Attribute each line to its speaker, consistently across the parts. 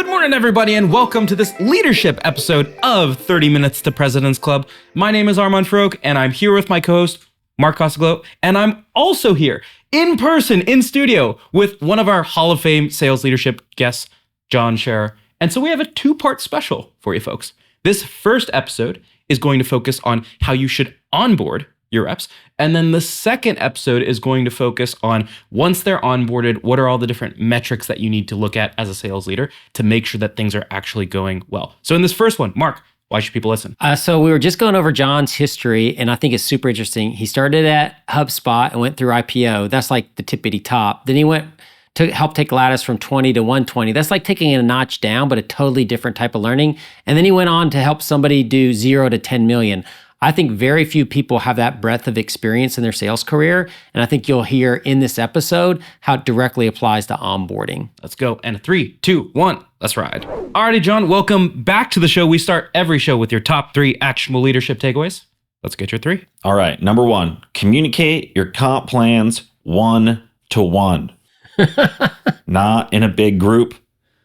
Speaker 1: morning, everybody, and welcome to this leadership episode of 30 Minutes to President's Club. My name is Armand Farouk, and I'm here with my co-host, Mark Costaglo, and I'm also here in person, in studio, with one of our Hall of Fame sales leadership guests, John Sherer. And so we have a two-part special for you folks. This first episode is going to focus on how you should onboard your reps. And then the second episode is going to focus on, once they're onboarded, what are all the different metrics that you need to look at as a sales leader to make sure that things are actually going well. So in this first one, Mark, why should people listen?
Speaker 2: So we were just going over John's history, and I think it's super interesting. He started at HubSpot and went through IPO. That's like the tippity top. Then he went to help take Lattice from 20 to 120. That's like taking it a notch down, but a totally different type of learning. And then he went on to help somebody do 0 to 10 million. I think very few people have that breadth of experience in their sales career. And I think you'll hear in this episode how it directly applies to onboarding.
Speaker 1: Let's go. And 3, 2, 1, let's ride. Alrighty, John, welcome back to the show. We start every show with your top 3 actionable leadership takeaways. Let's get your 3.
Speaker 3: All right. Number 1, communicate your comp plans 1-to-1. Not in a big group.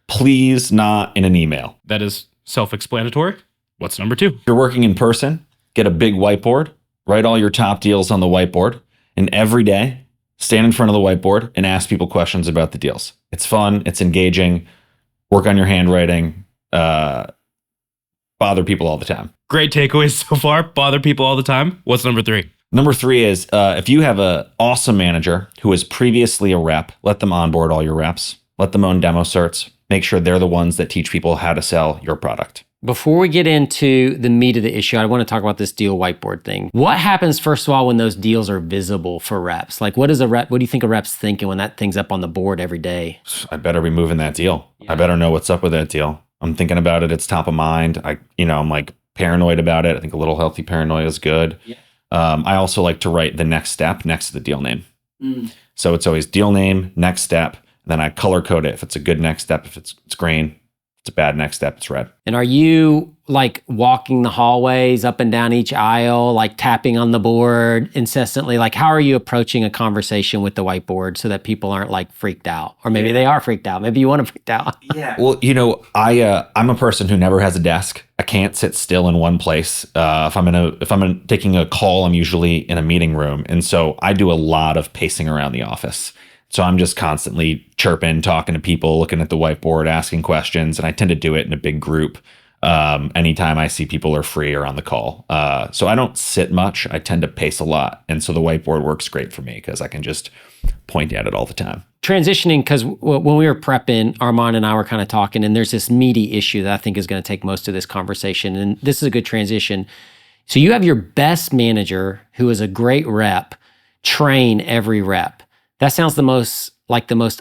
Speaker 3: Please, not in an email.
Speaker 1: That is self-explanatory. What's number 2?
Speaker 3: If you're working in person, get a big whiteboard, write all your top deals on the whiteboard, and every day, stand in front of the whiteboard and ask people questions about the deals. It's fun, it's engaging, work on your handwriting, bother people all the time.
Speaker 1: Great takeaways so far. Bother people all the time. What's number 3?
Speaker 3: Number 3 is, if you have an awesome manager who was previously a rep, let them onboard all your reps. Let them own demo certs. Make sure they're the ones that teach people how to sell your product.
Speaker 2: Before we get into the meat of the issue, I want to talk about this deal whiteboard thing. What happens, first of all, when those deals are visible for reps? Like, what do you think a rep's thinking when that thing's up on the board every day?
Speaker 3: I better be moving that deal. Yeah. I better know what's up with that deal. I'm thinking about it. It's top of mind. I'm like paranoid about it. I think a little healthy paranoia is good. Yeah. I also like to write the next step next to the deal name. So it's always deal name, next step. Then I color code it. If it's a good next step, if it's green. It's a bad next step, it's red.
Speaker 2: And are you like walking the hallways up and down each aisle, like tapping on the board incessantly? Like, how are you approaching a conversation with the whiteboard so that people aren't like freaked out? Or maybe they are freaked out. Maybe you want to freak out.
Speaker 3: Yeah. Well, I'm a person who never has a desk. I can't sit still in one place. If I'm taking a call, I'm usually in a meeting room. And so I do a lot of pacing around the office. So I'm just constantly chirping, talking to people, looking at the whiteboard, asking questions. And I tend to do it in a big group anytime I see people are free or on the call. So I don't sit much. I tend to pace a lot. And so the whiteboard works great for me because I can just point at it all the time.
Speaker 2: Transitioning, because when we were prepping, Armand and I were kind of talking, and there's this meaty issue that I think is going to take most of this conversation. And this is a good transition. So you have your best manager, who is a great rep, train every rep. That sounds the most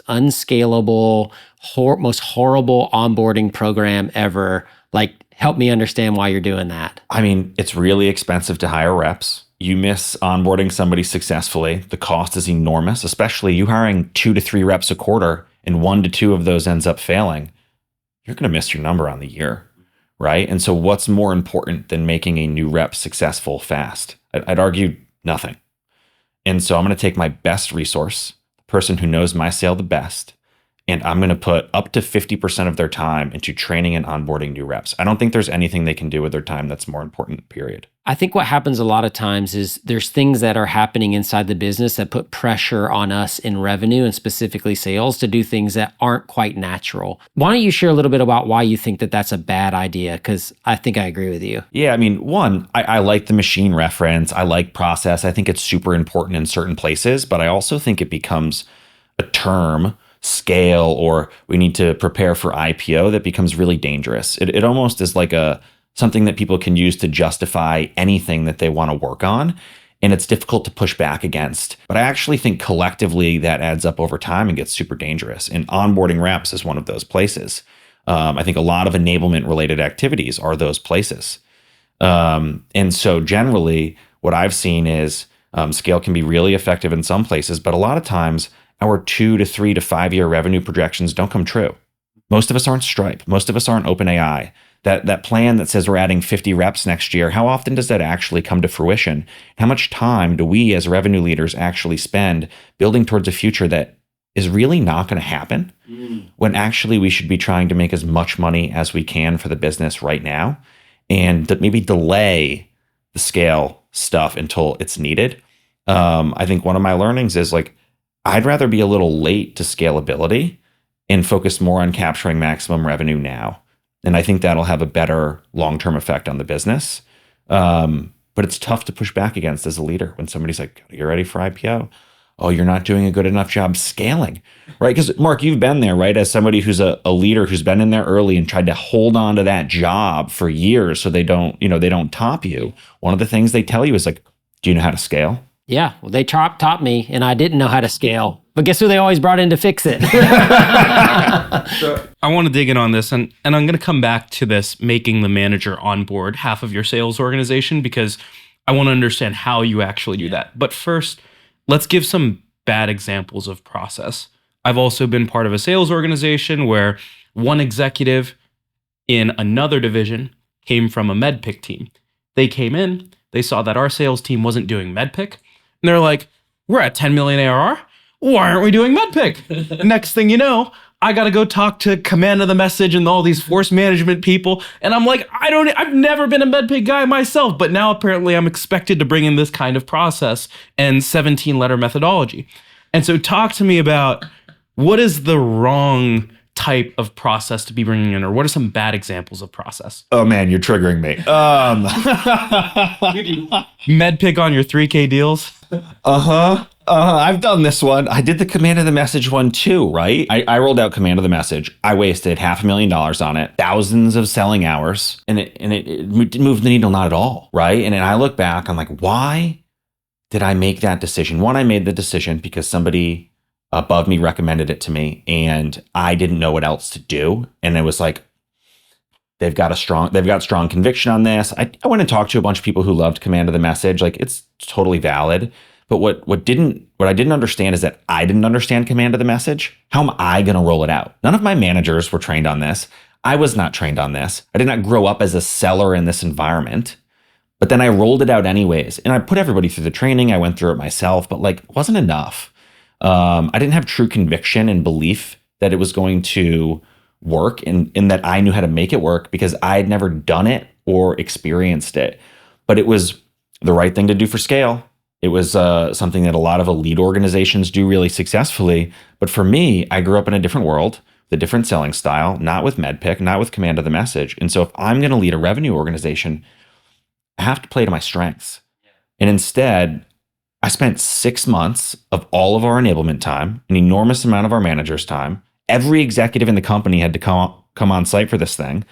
Speaker 2: unscalable, most horrible onboarding program ever. Like, help me understand why you're doing that.
Speaker 3: I mean, it's really expensive to hire reps. You miss onboarding somebody successfully. The cost is enormous, especially you hiring 2 to 3 reps a quarter and 1 to 2 of those ends up failing. You're going to miss your number on the year, right? And so what's more important than making a new rep successful fast? I'd argue nothing. And so I'm going to take my best resource, the person who knows my sale the best, and I'm going to put up to 50% of their time into training and onboarding new reps. I don't think there's anything they can do with their time that's more important, period.
Speaker 2: I think what happens a lot of times is there's things that are happening inside the business that put pressure on us in revenue and specifically sales to do things that aren't quite natural. Why don't you share a little bit about why you think that that's a bad idea? Because I think I agree with you.
Speaker 3: Yeah, I mean, one, I like the machine reference. I like process. I think it's super important in certain places, but I also think it becomes a term, scale, or we need to prepare for IPO that becomes really dangerous. It almost is like something that people can use to justify anything that they want to work on. And it's difficult to push back against. But I actually think collectively that adds up over time and gets super dangerous. And onboarding reps is one of those places. I think a lot of enablement related activities are those places. And so generally what I've seen is scale can be really effective in some places, but a lot of times our 2 to 3 to 5 year revenue projections don't come true. Most of us aren't Stripe. Most of us aren't OpenAI. That plan that says we're adding 50 reps next year, how often does that actually come to fruition? How much time do we as revenue leaders actually spend building towards a future that is really not going to happen when actually we should be trying to make as much money as we can for the business right now and maybe delay the scale stuff until it's needed. I think one of my learnings is like, I'd rather be a little late to scalability and focus more on capturing maximum revenue now. And I think that'll have a better long-term effect on the business. But it's tough to push back against as a leader when somebody's like, you're ready for IPO. Oh, you're not doing a good enough job scaling, right? Because Mark, you've been there, right? As somebody who's a leader who's been in there early and tried to hold on to that job for years so they don't top you. One of the things they tell you is like, do you know how to scale?
Speaker 2: Yeah, well, they taught me, and I didn't know how to scale. But guess who they always brought in to fix it?
Speaker 1: So I want to dig in on this, and I'm going to come back to this making the manager on board half of your sales organization, because I want to understand how you actually do that. But first, let's give some bad examples of process. I've also been part of a sales organization where one executive in another division came from a MedPick team. They came in, they saw that our sales team wasn't doing MedPick, and they're like, we're at 10 million ARR. Why aren't we doing MedPick? Next thing you know, I got to go talk to command of the message and all these force management people. And I'm like, I've never been a MedPick guy myself, but now apparently I'm expected to bring in this kind of process and 17-letter methodology. And so talk to me about what is the wrong type of process to be bringing in, or what are some bad examples of process?
Speaker 3: Oh man, you're triggering me.
Speaker 1: MedPick on your 3K deals?
Speaker 3: I've done this one. I did the command of the message one too, right? I rolled out command of the message. I wasted $500,000 on it, thousands of selling hours, and it didn't move the needle, not at all, right? And then I look back, I'm like, why did I make that decision? One, I made the decision because somebody above me recommended it to me, and I didn't know what else to do. And it was like, they've got strong conviction on this. I went and talked to a bunch of people who loved command of the message. Like, it's totally valid. But what I didn't understand is that I didn't understand command of the message. How am I going to roll it out? None of my managers were trained on this. I was not trained on this. I did not grow up as a seller in this environment. But then I rolled it out anyways. And I put everybody through the training. I went through it myself, but like, it wasn't enough. I didn't have true conviction and belief that it was going to work, and that I knew how to make it work because I had never done it or experienced it. But it was the right thing to do for scale. It was something that a lot of elite organizations do really successfully. But for me, I grew up in a different world, the different selling style, not with MedPick, not with command of the message. And so if I'm going to lead a revenue organization, I have to play to my strengths. And instead, I spent 6 months of all of our enablement time, an enormous amount of our managers' time. Every executive in the company had to come on site for this thing.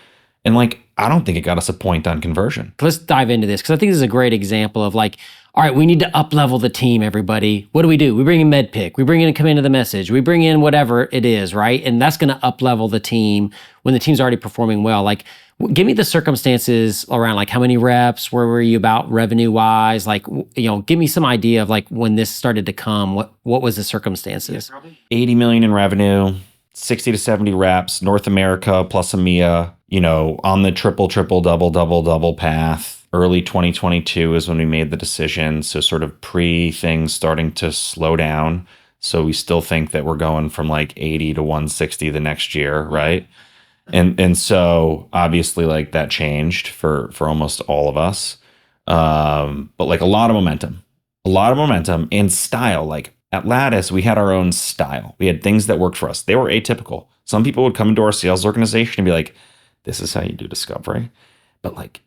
Speaker 3: And like, I don't think it got us a point on conversion.
Speaker 2: Let's dive into this, because I think this is a great example of like, all right, we need to up-level the team, everybody. What do? We bring in MedPick. We bring in a command of the message. We bring in whatever it is, right? And that's going to up-level the team when the team's already performing well. Like, give me the circumstances around like how many reps, where were you about revenue-wise? Like, give me some idea of like when this started to come, what was the circumstances?
Speaker 3: 80 million in revenue, 60 to 70 reps, North America plus EMEA, on the triple, double path. Early 2022 is when we made the decision. So sort of pre things starting to slow down. So we still think that we're going from like 80 to 160 the next year, right? And so obviously like that changed for almost all of us. But like a lot of momentum and style. Like at Lattice, we had our own style. We had things that worked for us. They were atypical. Some people would come into our sales organization and be like, this is how you do discovery. But like,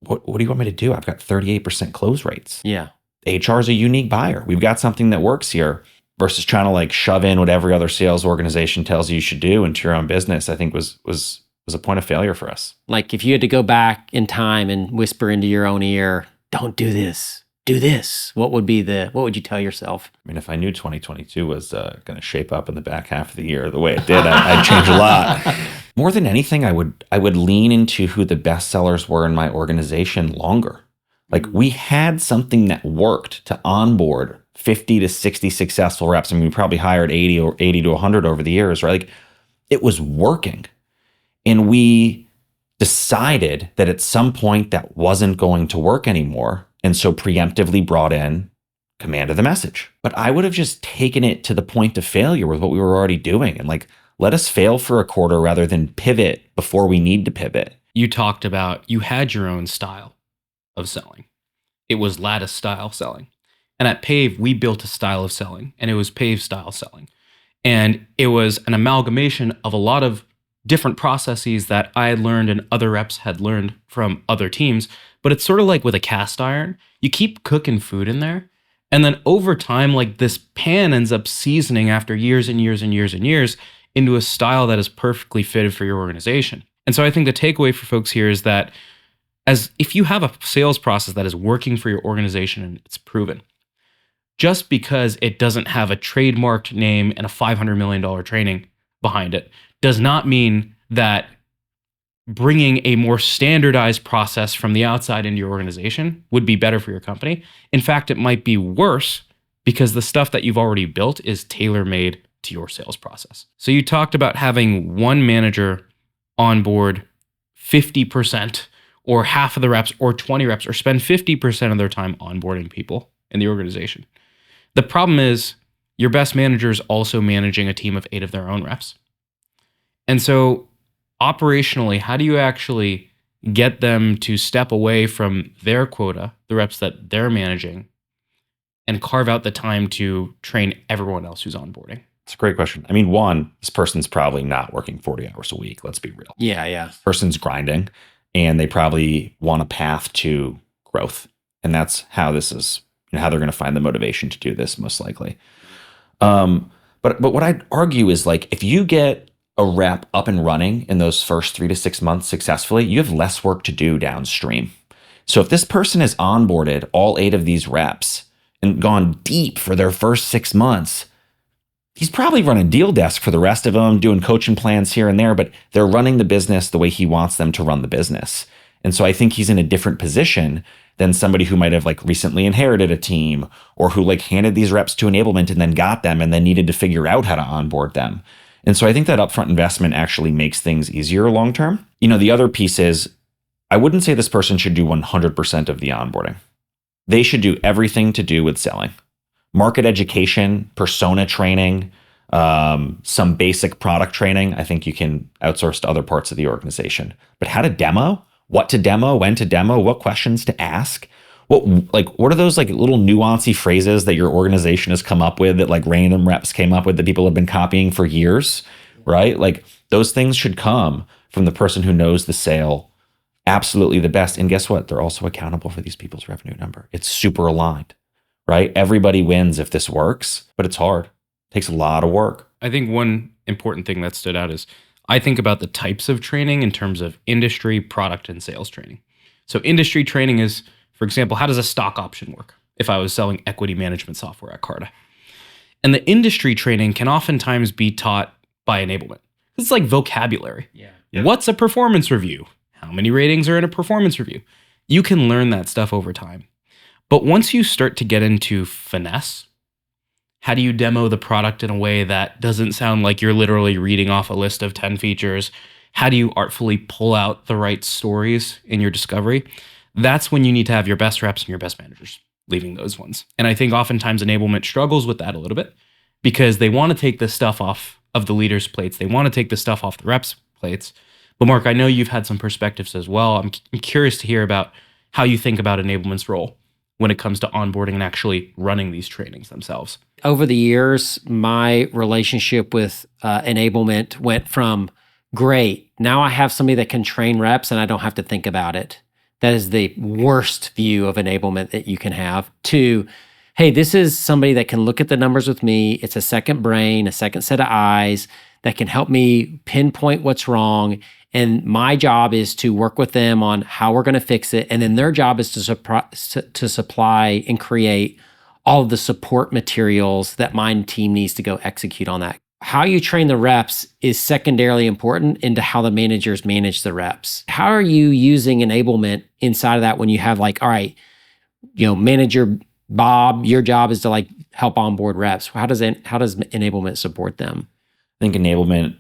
Speaker 3: what do you want me to do? I've got 38% close rates.
Speaker 2: Yeah.
Speaker 3: HR is a unique buyer. We've got something that works here versus trying to like shove in what every other sales organization tells you should do into your own business, I think was a point of failure for us.
Speaker 2: Like if you had to go back in time and whisper into your own ear, don't do this, do this. What would you tell yourself?
Speaker 3: I mean, if I knew 2022 was going to shape up in the back half of the year the way it did, I'd change a lot. More than anything, I would lean into who the best sellers were in my organization longer. Like we had something that worked to onboard 50 to 60 successful reps. I mean, we probably hired 80 to 100 over the years, right? Like it was working. And we decided that at some point that wasn't going to work anymore. And so preemptively brought in command of the message. But I would have just taken it to the point of failure with what we were already doing and like, let us fail for a quarter rather than pivot before we need to pivot.
Speaker 1: You talked about you had your own style of selling. It was lattice style selling. And at Pave, we built a style of selling, and it was Pave style selling. And it was an amalgamation of a lot of different processes that I had learned and other reps had learned from other teams. But it's sort of like with a cast iron. You keep cooking food in there. And then over time, like this pan ends up seasoning after years and years and years and years into a style that is perfectly fitted for your organization. And so I think the takeaway for folks here is that as if you have a sales process that is working for your organization and it's proven, just because it doesn't have a trademarked name and a $500 million training behind it does not mean that bringing a more standardized process from the outside into your organization would be better for your company. In fact, it might be worse because the stuff that you've already built is tailor-made to your sales process. So you talked about having one manager onboard 50% or half of the reps or 20 reps or spend 50% of their time onboarding people in the organization. The problem is your best manager is also managing a team of 8 of their own reps. And so operationally, how do you actually get them to step away from their quota, the reps that they're managing, and carve out the time to train everyone else who's onboarding?
Speaker 3: It's a great question. I mean, one, this person's probably not working 40 hours a week. Let's be real.
Speaker 2: Yeah.
Speaker 3: Person's grinding and they probably want a path to growth. And that's how this is, how they're going to find the motivation to do this most likely. But what I'd argue is like, if you get a rep up and running in those first 3 to 6 months successfully, you have less work to do downstream. So if this person has onboarded all 8 of these reps and gone deep for their first 6 months, he's probably running deal desk for the rest of them, doing coaching plans here and there, but they're running the business the way he wants them to run the business. And so I think he's in a different position than somebody who might have like recently inherited a team or who like handed these reps to enablement and then got them and then needed to figure out how to onboard them. And so I think that upfront investment actually makes things easier long term. The other piece is I wouldn't say this person should do 100% of the onboarding. They should do everything to do with selling. Market education, persona training, some basic product training. I think you can outsource to other parts of the organization. But how to demo, what to demo, when to demo, what questions to ask, what are those like little nuancy phrases that your organization has come up with that like random reps came up with that people have been copying for years, right? Like those things should come from the person who knows the sale absolutely the best. And guess what? They're also accountable for these people's revenue number. It's super aligned. Right? Everybody wins if this works, but it's hard. It takes a lot of work.
Speaker 1: I think one important thing that stood out is I think about the types of training in terms of industry, product, and sales training. So industry training is, for example, how does a stock option work if I was selling equity management software at Carta? And the industry training can oftentimes be taught by enablement. It's like vocabulary.
Speaker 2: Yeah.
Speaker 1: What's a performance review? How many ratings are in a performance review? You can learn that stuff over time. But once you start to get into finesse, how do you demo the product in a way that doesn't sound like you're literally reading off a list of 10 features? How do you artfully pull out the right stories in your discovery? That's when you need to have your best reps and your best managers leaving those ones. And I think oftentimes enablement struggles with that a little bit because they want to take the stuff off of the leaders' plates. They want to take the stuff off the reps' plates. But Mark, I know you've had some perspectives as well. I'm curious to hear about how you think about enablement's role when it comes to onboarding and actually running these trainings themselves.
Speaker 2: Over the years, my relationship with enablement went from great, now I have somebody that can train reps and I don't have to think about it. That is the worst view of enablement that you can have, to, hey, this is somebody that can look at the numbers with me. It's a second brain, a second set of eyes that can help me pinpoint what's wrong. And my job is to work with them on how we're going to fix it. And then their job is to supply and create all of the support materials that my team needs to go execute on that. How you train the reps is secondarily important into how the managers manage the reps. How are you using enablement inside of that when you have like, all right, manager Bob, your job is to like help onboard reps. How does enablement support them?
Speaker 3: I think enablement,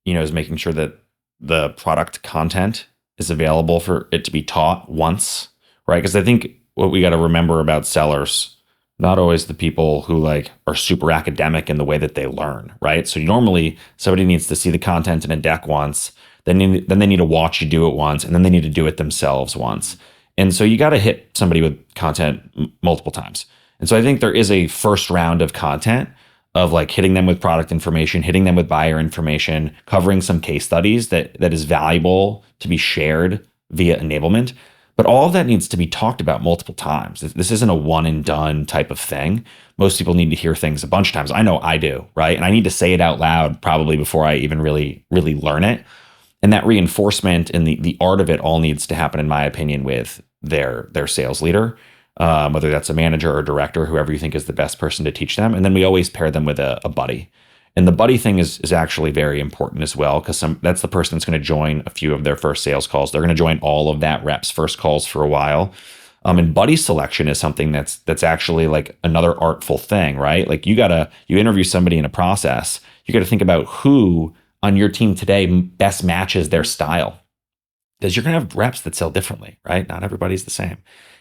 Speaker 3: is making sure that the product content is available for it to be taught once, right? Because I think what we got to remember about sellers, not always the people who like are super academic in the way that they learn, right? So normally somebody needs to see the content in a deck once, then they need to watch you do it once, and then they need to do it themselves once. And so you got to hit somebody with content multiple times. And so I think there is a first round of content of like hitting them with product information, hitting them with buyer information, covering some case studies that is valuable to be shared via enablement. But all of that needs to be talked about multiple times. This isn't a one and done type of thing. Most people need to hear things a bunch of times. I know I do, right? And I need to say it out loud probably before I even really learn it. And that reinforcement and the art of it all needs to happen, in my opinion, with their sales leader, whether that's a manager or director, whoever you think is the best person to teach them. And then we always pair them with a buddy. And the buddy thing is actually very important as well, because that's the person that's going to join a few of their first sales calls. They're going to join all of that rep's first calls for a while. And buddy selection is something that's actually like another artful thing, right? Like you interview somebody in a process, you got to think about who on your team today best matches their style. Because you're going to have reps that sell differently, right? Not everybody's the same.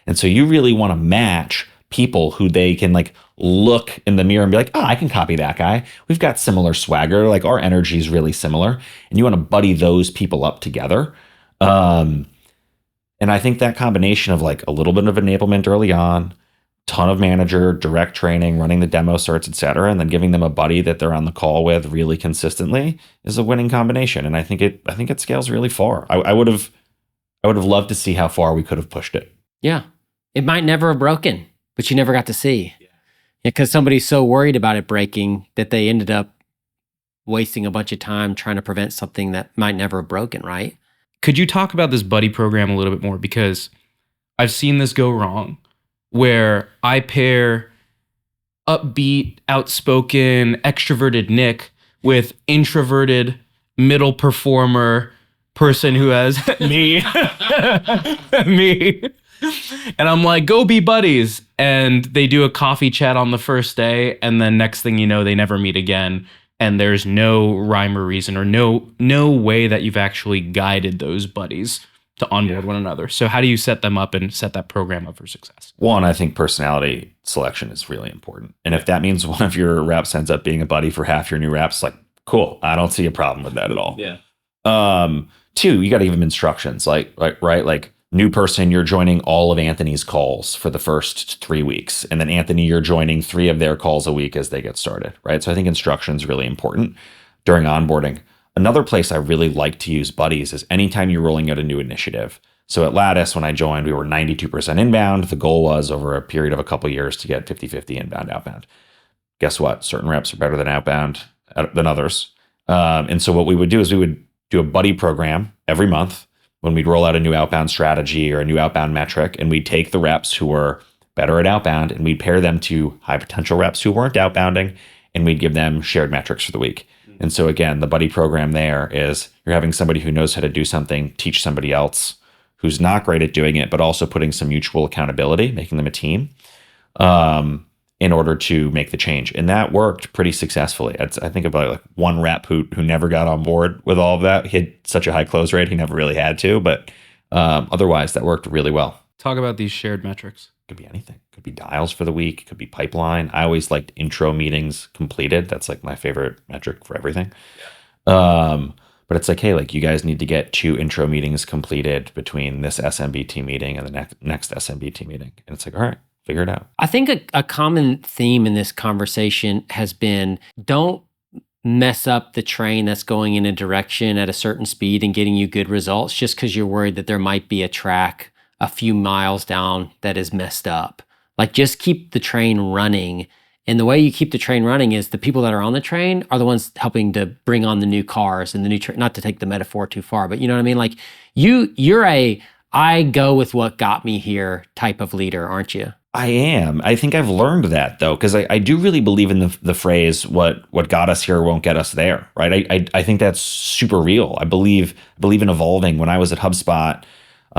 Speaker 3: And so you really want to match people who they can like look in the mirror and be like, oh, I can copy that guy. We've got similar swagger. Like our energy is really similar. And you want to buddy those people up together. And I think that combination of like a little bit of enablement early on, ton of manager, direct training, running the demo certs, et cetera, and then giving them a buddy that they're on the call with really consistently is a winning combination. And I think it scales really far. I would have loved to see how far we could have pushed it.
Speaker 2: Yeah. It might never have broken, but you never got to see. Because somebody's so worried about it breaking that they ended up wasting a bunch of time trying to prevent something that might never have broken, right?
Speaker 1: Could you talk about this buddy program a little bit more? Because I've seen this go wrong, where I pair upbeat, outspoken, extroverted Nick with introverted, middle performer person who has me. And I'm like, go be buddies. And they do a coffee chat on the first day. And then next thing you know, they never meet again. And there's no rhyme or reason or no way that you've actually guided those buddies to onboard one another. So how do you set them up and set that program up for success?
Speaker 3: One, I think personality selection is really important. And if that means one of your reps ends up being a buddy for half your new reps, like, cool. I don't see a problem with that at all.
Speaker 1: Yeah.
Speaker 3: Two, you got to give them instructions, like new person, you're joining all of Anthony's calls for the first 3 weeks. And then Anthony, you're joining 3 of their calls a week as they get started, right? So I think instruction is really important during onboarding. Another place I really like to use buddies is anytime you're rolling out a new initiative. So at Lattice, when I joined, we were 92% inbound. The goal was over a period of a couple of years to get 50-50 inbound, outbound. Guess what? Certain reps are better than outbound than others. And so what we would do is we would do a buddy program every month when we'd roll out a new outbound strategy or a new outbound metric, and we'd take the reps who were better at outbound and we'd pair them to high potential reps who weren't outbounding, and we'd give them shared metrics for the week. And so again, the buddy program there is you're having somebody who knows how to do something, teach somebody else who's not great at doing it, but also putting some mutual accountability, making them a team in order to make the change. And that worked pretty successfully. I think about like one rep who never got on board with all of that. He had such a high close rate, he never really had to, but otherwise that worked really well.
Speaker 1: Talk about these shared metrics.
Speaker 3: Could be anything. Could be dials for the week. Could be pipeline. I always liked intro meetings completed. That's like my favorite metric for everything. Yeah. But it's like, hey, like you guys need to get 2 intro meetings completed between this SMBT meeting and the next SMBT meeting. And it's like, all right, figure it out.
Speaker 2: I think a common theme in this conversation has been don't mess up the train that's going in a direction at a certain speed and getting you good results just because you're worried that there might be a track a few miles down that is messed up. Like just keep the train running. And the way you keep the train running is the people that are on the train are the ones helping to bring on the new cars and the new train, not to take the metaphor too far, but you know what I mean? Like you're a I go with what got me here type of leader, aren't you?
Speaker 3: I am. I think I've learned that though, because I do really believe in the phrase what got us here won't get us there, right? I think that's super real. I believe in evolving. When I was at HubSpot,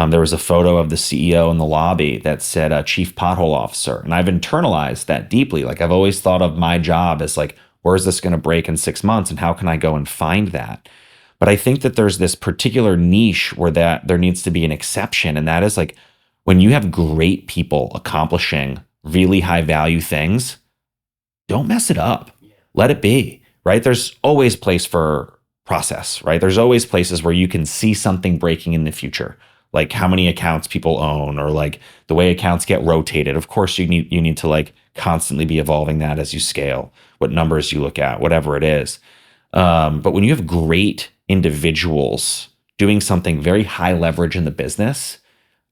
Speaker 3: there was a photo of the CEO in the lobby that said Chief Pothole Officer. And I've internalized that deeply. Like I've always thought of my job as like, where's this going to break in 6 months and how can I go and find that? But I think that there's this particular niche where that there needs to be an exception. And that is like when you have great people accomplishing really high value things, don't mess it up. Let it be, right? There's always place for process, right? There's always places where you can see something breaking in the future, like how many accounts people own or like the way accounts get rotated. Of course, you need to like constantly be evolving that as you scale, what numbers you look at, whatever it is. But when you have great individuals doing something very high leverage in the business,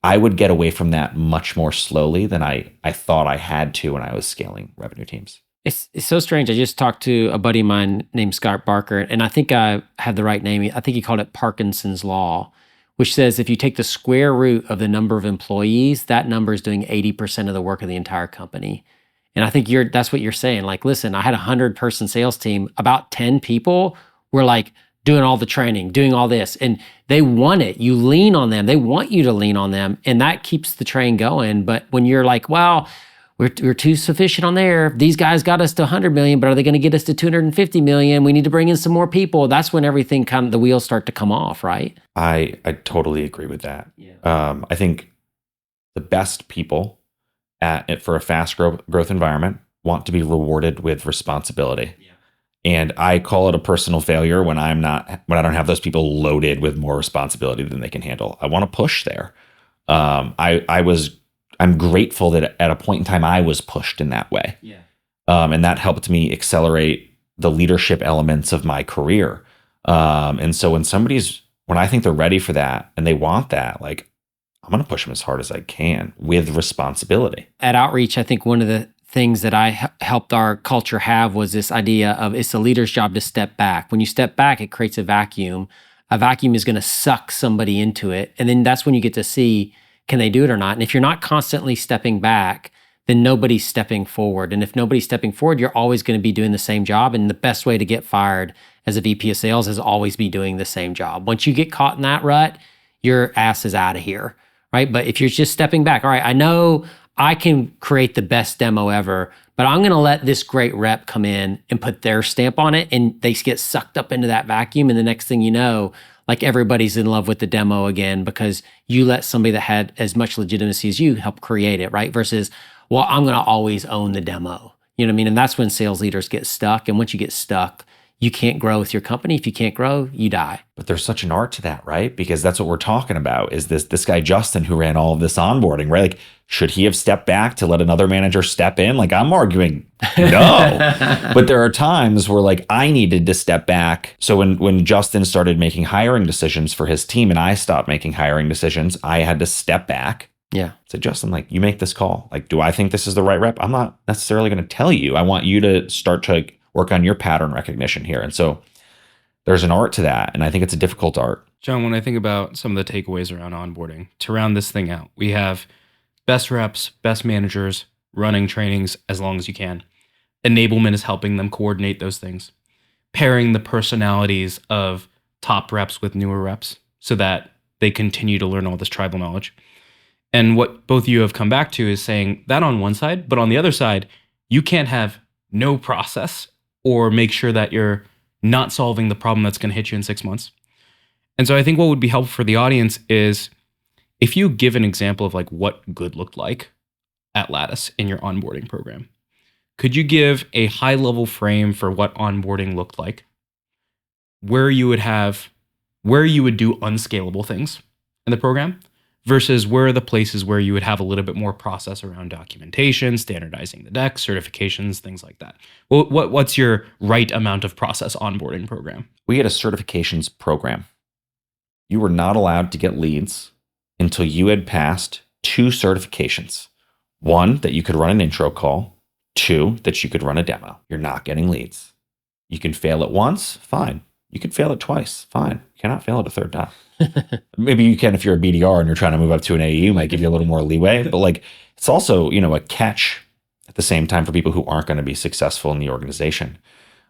Speaker 3: I would get away from that much more slowly than I thought I had to when I was scaling revenue teams.
Speaker 2: It's so strange. I just talked to a buddy of mine named Scott Barker, and I think I have the right name. I think he called it Parkinson's Law, which says if you take the square root of the number of employees, that number is doing 80% of the work of the entire company. And I think that's what you're saying. Like, listen, I had a 100-person sales team. About 10 people were like doing all the training, doing all this, and they want it. You lean on them. They want you to lean on them, and that keeps the train going. But when you're like, well, we're too sufficient on there. These guys got us to 100 million, but are they going to get us to 250 million? We need to bring in some more people. That's when everything kind of the wheels start to come off, right?
Speaker 3: I totally agree with that.
Speaker 2: Yeah.
Speaker 3: I think the best people for a fast growth environment want to be rewarded with responsibility. Yeah. And I call it a personal failure when I don't have those people loaded with more responsibility than they can handle. I want to push there. I'm grateful that at a point in time I was pushed in that way.
Speaker 2: Yeah.
Speaker 3: And that helped me accelerate the leadership elements of my career. And so when I think they're ready for that and they want that, like, I'm going to push them as hard as I can with responsibility.
Speaker 2: At Outreach, I think one of the things that I helped our culture have was this idea of it's the leader's job to step back. When you step back, it creates a vacuum. A vacuum is going to suck somebody into it. And then that's when you get to see, can they do it or not? And if you're not constantly stepping back, then nobody's stepping forward. And if nobody's stepping forward, you're always going to be doing the same job. And the best way to get fired as a VP of sales is always be doing the same job. Once you get caught in that rut, your ass is out of here, right? But if you're just stepping back, all right, I know I can create the best demo ever, but I'm going to let this great rep come in and put their stamp on it, and they get sucked up into that vacuum. And the next thing you know, like everybody's in love with the demo again because you let somebody that had as much legitimacy as you help create it, right? Versus, well, I'm going to always own the demo. You know what I mean? And that's when sales leaders get stuck. And once you get stuck, you can't grow with your company. If you can't grow, you die.
Speaker 3: But there's such an art to that, right? Because that's what we're talking about is this guy, Justin, who ran all of this onboarding, right? Like, should he have stepped back to let another manager step in? Like, I'm arguing no. But there are times where like I needed to step back. So when Justin started making hiring decisions for his team and I stopped making hiring decisions, I had to step back.
Speaker 2: Yeah.
Speaker 3: Say, Justin, like, you make this call. Like, do I think this is the right rep? I'm not necessarily going to tell you. I want you to start to work on your pattern recognition here. And so there's an art to that. And I think it's a difficult art.
Speaker 1: John, when I think about some of the takeaways around onboarding, to round this thing out, we have best reps, best managers, running trainings as long as you can. Enablement is helping them coordinate those things. Pairing the personalities of top reps with newer reps so that they continue to learn all this tribal knowledge. And what both of you have come back to is saying that on one side, but on the other side, you can't have no process or make sure that you're not solving the problem that's going to hit you in 6 months. And so I think what would be helpful for the audience is if you give an example of like what good looked like at Lattice in your onboarding program, could you give a high level frame for what onboarding looked like, where you would do unscalable things in the program versus where are the places where you would have a little bit more process around documentation, standardizing the decks, certifications, things like that? Well, what's your right amount of process onboarding program?
Speaker 3: We had a certifications program. You were not allowed to get leads until you had passed 2 certifications. 1, that you could run an intro call. 2, that you could run a demo. You're not getting leads. You can fail it once, fine. You can fail it twice, fine. You cannot fail it a third time. Maybe you can if you're a BDR and you're trying to move up to an AE, might give you a little more leeway. But like, it's also, a catch at the same time for people who aren't going to be successful in the organization.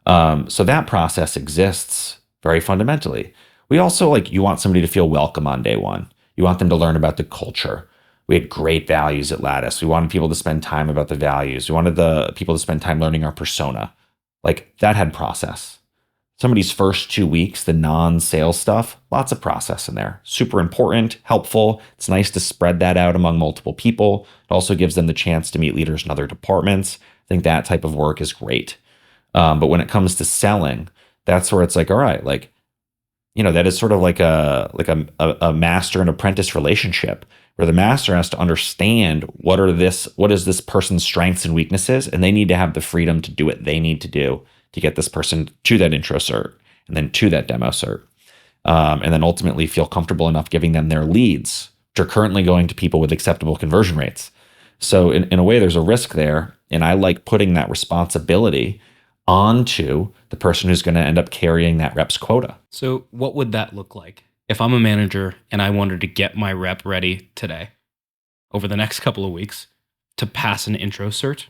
Speaker 3: So that process exists very fundamentally. We also you want somebody to feel welcome on day one. You want them to learn about the culture. We had great values at Lattice. We wanted people to spend time about the values. We wanted the people to spend time learning our persona. Like, that had process. somebody's first 2 weeks, the non-sales stuff, lots of process in there. Super important, helpful. It's nice to spread that out among multiple people. It also gives them the chance to meet leaders in other departments. I think that type of work is great. But when it comes to selling, that's where it's like, all right, like, that is sort of like a master and apprentice relationship where the master has to understand what is this person's strengths and weaknesses, and they need to have the freedom to do what they need to do to get this person to that intro cert and then to that demo cert. And then ultimately feel comfortable enough giving them their leads, which are currently going to people with acceptable conversion rates. So in a way, there's a risk there. And I like putting that responsibility onto the person who's going to end up carrying that rep's quota.
Speaker 1: So what would that look like if I'm a manager and I wanted to get my rep ready today over the next couple of weeks to pass an intro cert?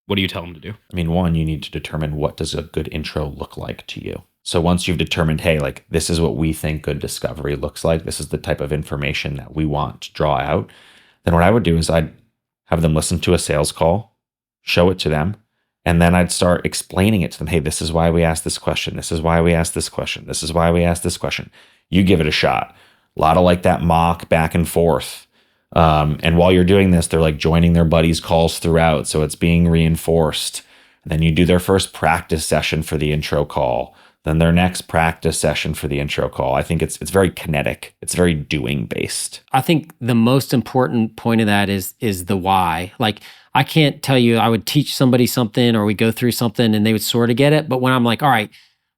Speaker 1: What do you tell them to do?
Speaker 3: I mean, one, you need to determine what does a good intro look like to you. So once you've determined, hey, like this is what we think good discovery looks like, this is the type of information that we want to draw out, then what I would do is I'd have them listen to a sales call, show it to them, and then I'd start explaining it to them. Hey, this is why we asked this question. This is why we asked this question. This is why we asked this question. You give it a shot. A lot of like that mock back and forth. And while you're doing this, they're like joining their buddies' calls throughout. So it's being reinforced. And then you do their first practice session for the intro call. Then their next practice session for the intro call. I think it's very kinetic. It's very doing based.
Speaker 2: I think the most important point of that is the why. Like, I can't tell you I would teach somebody something or we go through something and they would sort of get it. But when I'm like, all right,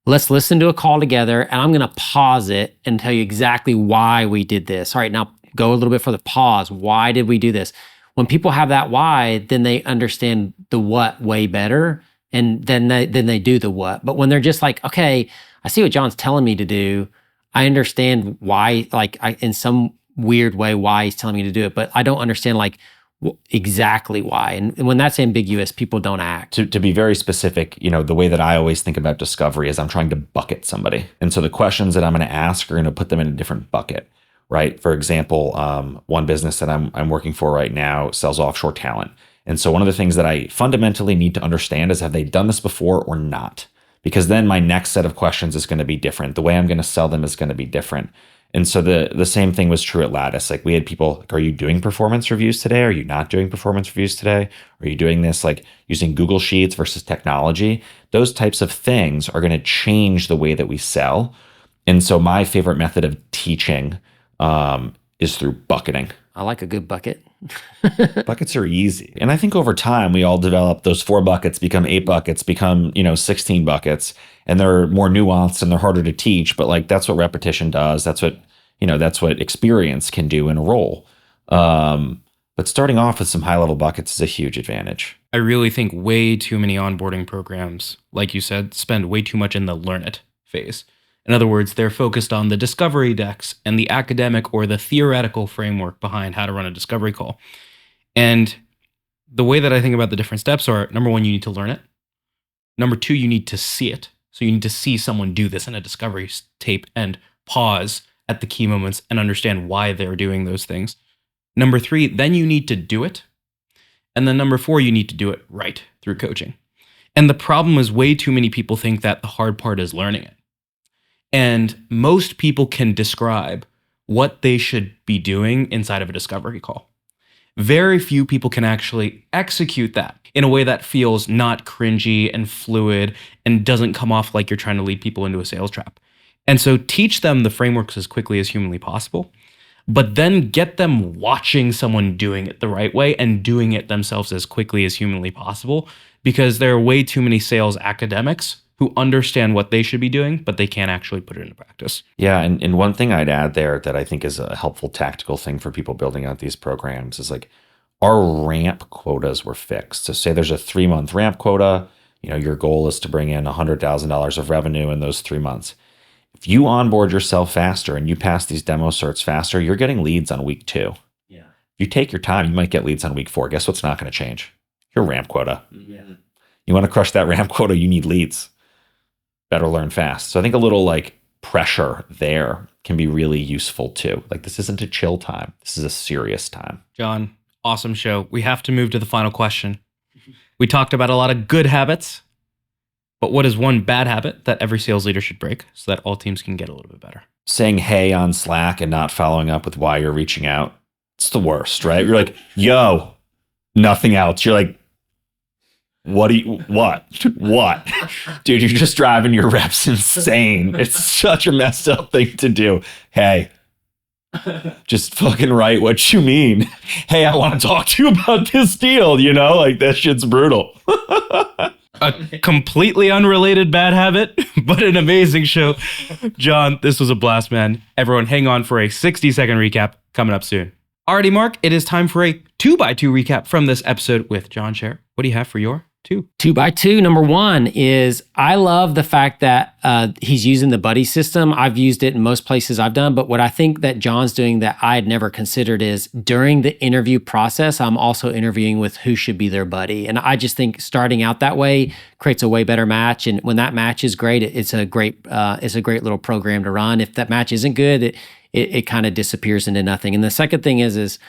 Speaker 2: let's listen to a call together and I'm going to pause it and tell you exactly why we did this. All right, now go a little bit further. Pause. Why did we do this? When people have that why, then they understand the what way better. And then they do the what. But when they're just like, okay, I see what John's telling me to do. I understand why, like in some weird way, why he's telling me to do it. But I don't understand like exactly why. And when that's ambiguous, people don't act.
Speaker 3: To be very specific, the way that I always think about discovery is I'm trying to bucket somebody. And so the questions that I'm going to ask are going to put them in a different bucket, right? For example, one business that I'm working for right now sells offshore talent. And so one of the things that I fundamentally need to understand is have they done this before or not? Because then my next set of questions is going to be different. The way I'm going to sell them is going to be different. And so the same thing was true at Lattice. Like we had people like, are you doing performance reviews today? Are you not doing performance reviews today? Are you doing this like using Google Sheets versus technology? Those types of things are going to change the way that we sell. And so my favorite method of teaching is through bucketing.
Speaker 2: I like a good bucket.
Speaker 3: Buckets are easy. And I think over time, we all develop those 4 buckets, become 8 buckets, become, 16 buckets. And they're more nuanced and they're harder to teach. But like, that's what repetition does. That's what experience can do in a role. But starting off with some high level buckets is a huge advantage.
Speaker 1: I really think way too many onboarding programs, like you said, spend way too much in the learn it phase. In other words, they're focused on the discovery decks and the academic or the theoretical framework behind how to run a discovery call. And the way that I think about the different steps are, number 1, you need to learn it. Number 2, you need to see it. So you need to see someone do this in a discovery tape and pause at the key moments and understand why they're doing those things. Number 3, then you need to do it. And then number 4, you need to do it right through coaching. And the problem is way too many people think that the hard part is learning it. And most people can describe what they should be doing inside of a discovery call. Very few people can actually execute that in a way that feels not cringy and fluid and doesn't come off like you're trying to lead people into a sales trap. And so teach them the frameworks as quickly as humanly possible, but then get them watching someone doing it the right way and doing it themselves as quickly as humanly possible, because there are way too many sales academics who understand what they should be doing, but they can't actually put it into practice.
Speaker 3: Yeah, and one thing I'd add there that I think is a helpful tactical thing for people building out these programs is like our ramp quotas were fixed. So say there's a 3-month ramp quota, your goal is to bring in $100,000 of revenue in those 3 months. If you onboard yourself faster and you pass these demo certs faster, you're getting leads on week 2.
Speaker 2: Yeah.
Speaker 3: If you take your time, you might get leads on week 4. Guess what's not going to change? Your ramp quota.
Speaker 2: Yeah.
Speaker 3: You want to crush that ramp quota, you need leads. Better learn fast. So I think a little like pressure there can be really useful too. Like this isn't a chill time. This is a serious time.
Speaker 1: John, awesome show. We have to move to the final question. We talked about a lot of good habits. But what is one bad habit that every sales leader should break so that all teams can get a little bit better?
Speaker 3: Saying hey on Slack and not following up with why you're reaching out. It's the worst, right? You're like, yo, nothing else. You're like, what? Dude, you're just driving your reps insane. It's such a messed up thing to do. Hey, just fucking write what you mean. Hey, I want to talk to you about this deal. Like that shit's brutal.
Speaker 1: A completely unrelated bad habit, but an amazing show. John, this was a blast, man. Everyone hang on for a 60-second recap coming up soon. Alrighty, Mark, it is time for a 2x2 recap from this episode with John Sherer. What do you have for your 2?
Speaker 2: 2x2. Number 1 is I love the fact that he's using the buddy system. I've used it in most places I've done, but what I think that John's doing that I had never considered is during the interview process, I'm also interviewing with who should be their buddy. And I just think starting out that way creates a way better match. And when that match is great, it's a great little program to run. If that match isn't good, it kind of disappears into nothing. And the second thing is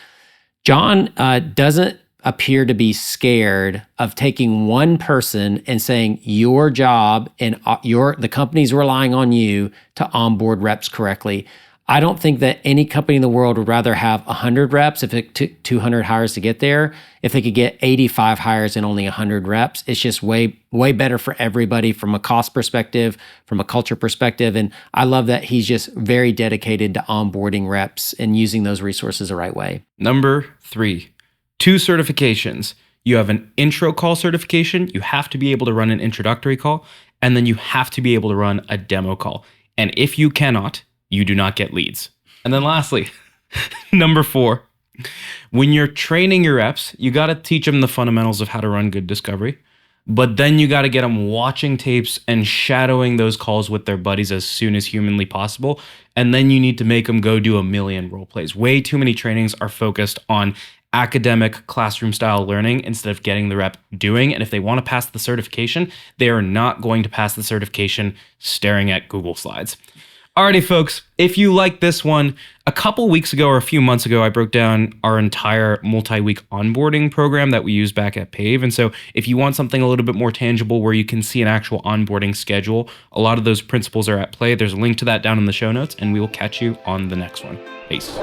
Speaker 2: John doesn't appear to be scared of taking one person and saying your job and the company's relying on you to onboard reps correctly. I don't think that any company in the world would rather have 100 reps if it took 200 hires to get there. If they could get 85 hires and only 100 reps, it's just way better for everybody from a cost perspective, from a culture perspective. And I love that he's just very dedicated to onboarding reps and using those resources the right way.
Speaker 1: Number 3, 2 certifications. You have an intro call certification. You have to be able to run an introductory call, and then you have to be able to run a demo call. And if you cannot, you do not get leads. And then lastly, number 4, when you're training your reps, you got to teach them the fundamentals of how to run good discovery. But then you got to get them watching tapes and shadowing those calls with their buddies as soon as humanly possible. And then you need to make them go do a million role plays. Way too many trainings are focused on academic classroom style learning instead of getting the rep doing. And if they want to pass the certification, they are not going to pass the certification staring at Google Slides. Alrighty, folks, if you like this one, a couple weeks ago or a few months ago, I broke down our entire multi-week onboarding program that we use back at Pave. And so if you want something a little bit more tangible where you can see an actual onboarding schedule, a lot of those principles are at play. There's a link to that down in the show notes, and we will catch you on the next one. Peace.